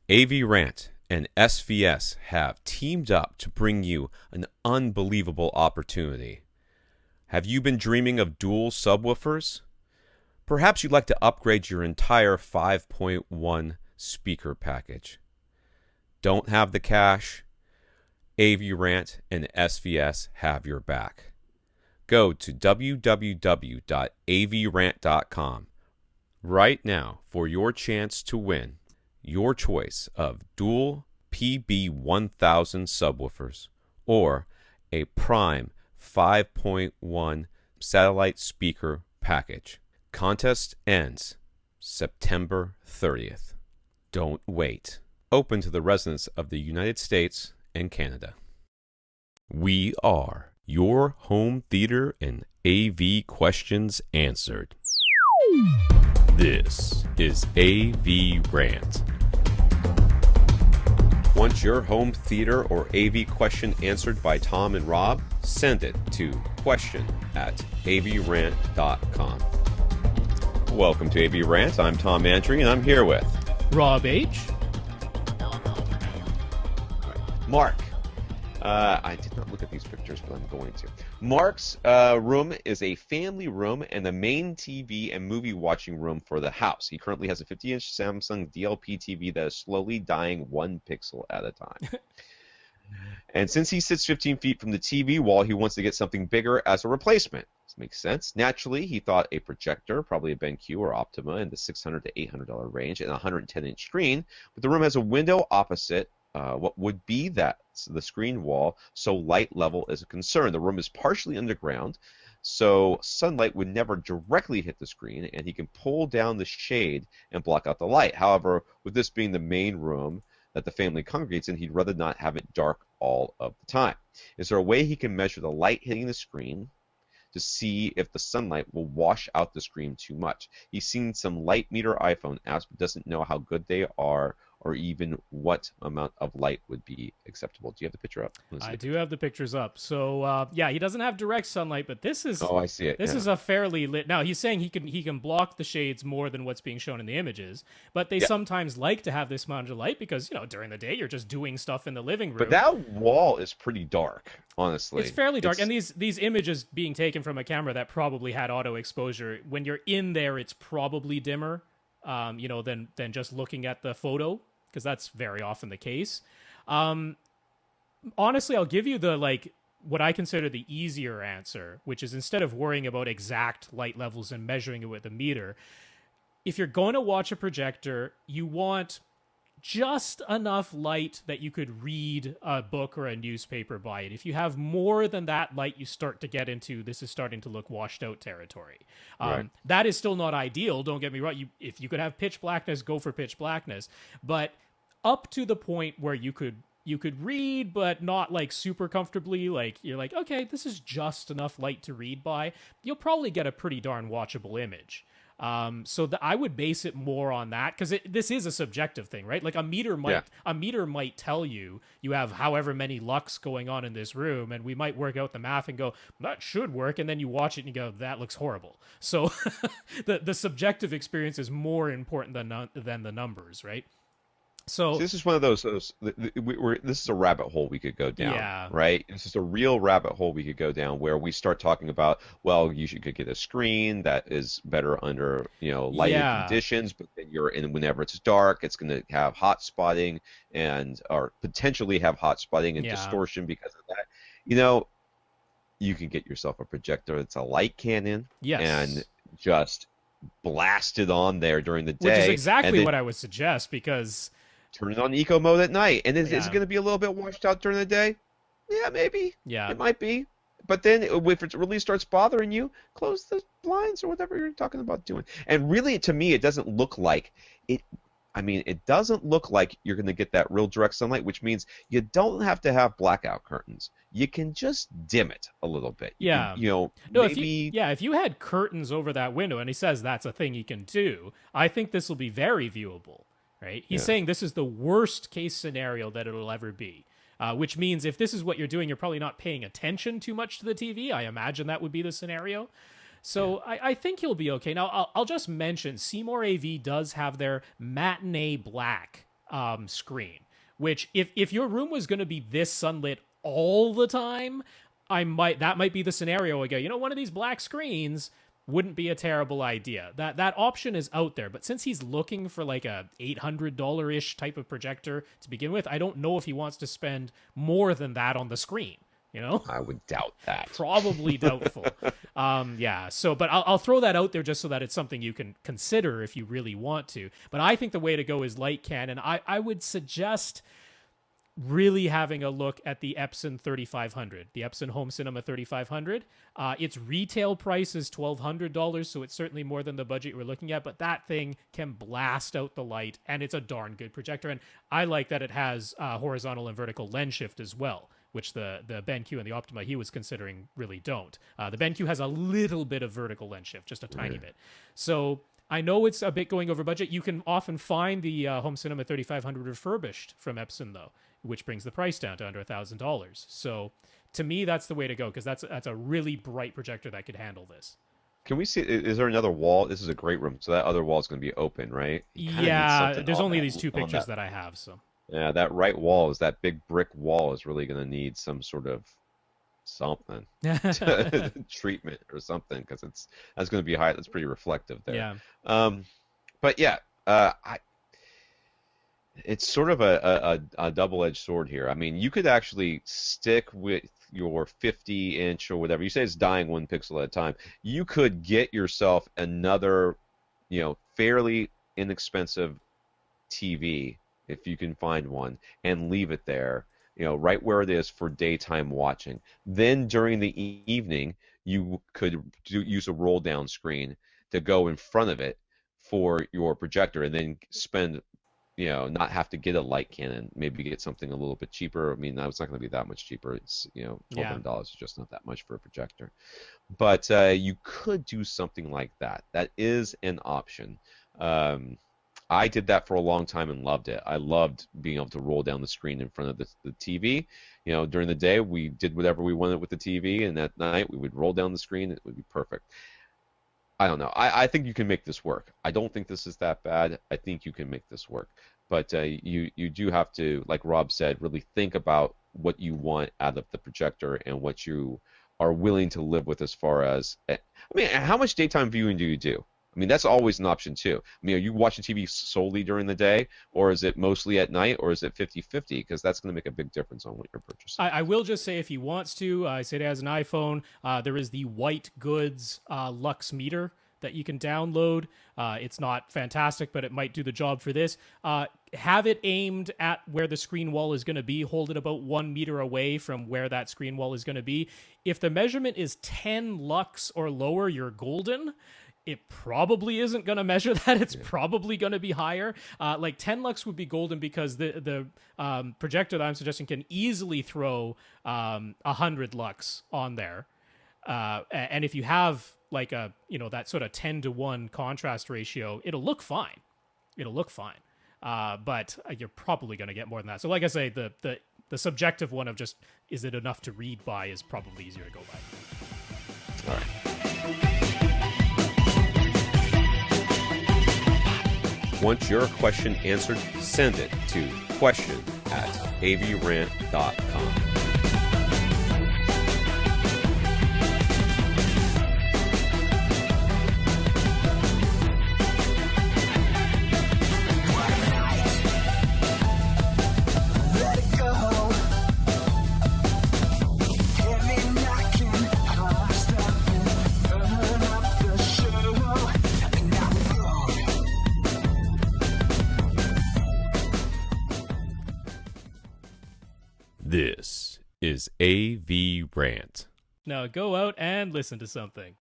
AVRant and SVS have teamed up to bring you an unbelievable opportunity. Have you been dreaming of dual subwoofers? Perhaps you'd like to upgrade your entire 5.1 speaker package. Don't have the cash? AVRant and SVS have your back. Go to www.avrant.com right now for your chance to win your choice of dual PB1000 subwoofers or a prime 5.1 satellite speaker package. Contest ends September 30th. Don't wait. Open to the residents of the United States and Canada. We are your home theater and AV questions answered. This is AVRant. Want your home theater or AV question answered by Tom and Rob? Send it to question@avrant.com. Welcome to AVRant. I'm Tom Andry, and I'm here with Rob H. Mark. I did not look at these pictures, but I'm going to. Mark's room is a family room and the main TV and movie watching room for the house. He currently has a 50-inch Samsung DLP TV that is slowly dying 1 pixel at a time. And since he sits 15 feet from the TV wall, he wants to get something bigger as a replacement. This makes sense. Naturally, he thought a projector, probably a BenQ or Optima, in the $600 to $800 range, and a 110-inch screen. But the room has a window opposite what would be the screen wall, so light level is a concern. The room is partially underground, so sunlight would never directly hit the screen, and he can pull down the shade and block out the light. However, with this being the main room that the family congregates in, he'd rather not have it dark all of the time. Is there a way he can measure the light hitting the screen to see if the sunlight will wash out the screen too much? He's seen some LightMeter iPhone apps, but doesn't know how good they are or even what amount of light would be acceptable. Do you have the picture up? I do have the pictures up. So yeah, he doesn't have direct sunlight, but this is I see it. This is a fairly lit. Now he's saying he can block the shades more than what's being shown in the images, but they sometimes like to have this amount of light because during the day you're just doing stuff in the living room. But that wall is pretty dark, honestly. It's fairly dark, and these images being taken from a camera that probably had auto exposure. When you're in there, it's probably dimmer, than just looking at the photo, because that's very often the case. Honestly, I'll give you what I consider the easier answer, which is instead of worrying about exact light levels and measuring it with a meter, if you're going to watch a projector, you want just enough light that you could read a book or a newspaper by it. If you have more than that light, you start to get into this is starting to look washed out territory. Right. That is still not ideal. Don't get me wrong. If you could have pitch blackness, go for pitch blackness. But up to the point where you could read, but not super comfortably, you're okay, this is just enough light to read by, you'll probably get a pretty darn watchable image. So I would base it more on that, because this is a subjective thing, right? A meter might tell you have however many lux going on in this room, and we might work out the math and go, that should work, and then you watch it and you go, that looks horrible. So the subjective experience is more important than the numbers, right? So this is one of those this is a rabbit hole we could go down, right? This is a real rabbit hole we could go down where we start talking about, well, you could get a screen that is better under lighting conditions, but then whenever it's dark, it's going to have hot spotting or potentially have hot spotting and distortion because of that. You can get yourself a projector that's a light cannon and just blast it on there during the day, which is exactly what I would suggest, because turn it on eco mode at night. And is it going to be a little bit washed out during the day? Yeah, maybe. Yeah. It might be. But then if it really starts bothering you, close the blinds or whatever you're talking about doing. And really, to me, it doesn't look like it. I mean, it doesn't look like you're going to get that real direct sunlight, which means you don't have to have blackout curtains. You can just dim it a little bit. Yeah. Maybe. If you had curtains over that window, and he says that's a thing you can do, I think this will be very viewable. Right? He's saying this is the worst case scenario that it'll ever be, which means if this is what you're doing, you're probably not paying attention too much to the TV. I imagine that would be the scenario. So I think he'll be okay. Now, I'll just mention Seymour AV does have their Matinee Black screen. Which, if your room was going to be this sunlit all the time, that might be the scenario. I go, one of these black screens wouldn't be a terrible idea. That option is out there, but since he's looking for like a $800-ish type of projector to begin with, I don't know if he wants to spend more than that on the screen. I would doubt that. Probably doubtful. Yeah. So, but I'll throw that out there just so that it's something you can consider if you really want to. But I think the way to go is light can, and I would suggest really having a look at the Epson 3500, the Epson Home Cinema 3500. Its retail price is $1,200, so it's certainly more than the budget we're looking at, but that thing can blast out the light, and it's a darn good projector. And I like that it has horizontal and vertical lens shift as well, which the BenQ and the Optima he was considering really don't. The BenQ has a little bit of vertical lens shift, just a tiny bit. So I know it's a bit going over budget. You can often find the Home Cinema 3500 refurbished from Epson, though, which brings the price down to under $1,000. So to me, that's the way to go, because that's a really bright projector that could handle this. Can we see, is there another wall? This is a great room, so that other wall is going to be open, right? Yeah, there's only these two pictures that I have, so. Yeah, that right wall, that big brick wall, is really going to need some sort of something treatment or something, because that's going to be high. That's pretty reflective there. Yeah. But yeah, it's sort of a double-edged sword here. I mean, you could actually stick with your 50-inch or whatever. You say it's dying 1 pixel at a time. You could get yourself another, fairly inexpensive TV, if you can find one, and leave it there, right where it is for daytime watching. Then during the evening, you could use a roll-down screen to go in front of it for your projector, and then spend, not have to get a light cannon, maybe get something a little bit cheaper. I mean, it's not going to be that much cheaper. It's, $1,200 is just not that much for a projector. But you could do something like that. That is an option. I did that for a long time and loved it. I loved being able to roll down the screen in front of the TV. During the day, we did whatever we wanted with the TV, and at night, we would roll down the screen. It would be perfect. I don't know. I think you can make this work. I don't think this is that bad. I think you can make this work. But you do have to, like Rob said, really think about what you want out of the projector and what you are willing to live with as far as... I mean, how much daytime viewing do you do? I mean, that's always an option, too. I mean, are you watching TV solely during the day, or is it mostly at night, or is it 50-50? Because that's going to make a big difference on what you're purchasing. I will just say, if he wants to, I said he has an iPhone, there is the Whitegoods Lux meter that you can download. It's not fantastic, but it might do the job for this. Have it aimed at where the screen wall is going to be. Hold it about 1 meter away from where that screen wall is going to be. If the measurement is 10 lux or lower, you're golden. It probably isn't going to measure that. It's probably going to be higher. Like 10 lux would be golden, because the projector that I'm suggesting can easily throw 100 lux on there. And if you have like that sort of 10-to-1 contrast ratio, it'll look fine. But you're probably going to get more than that. So like I say, the subjective one of just, is it enough to read by, is probably easier to go by. All right. Want your question answered? Send it to question@avrant.com. This is AVRant. Now go out and listen to something.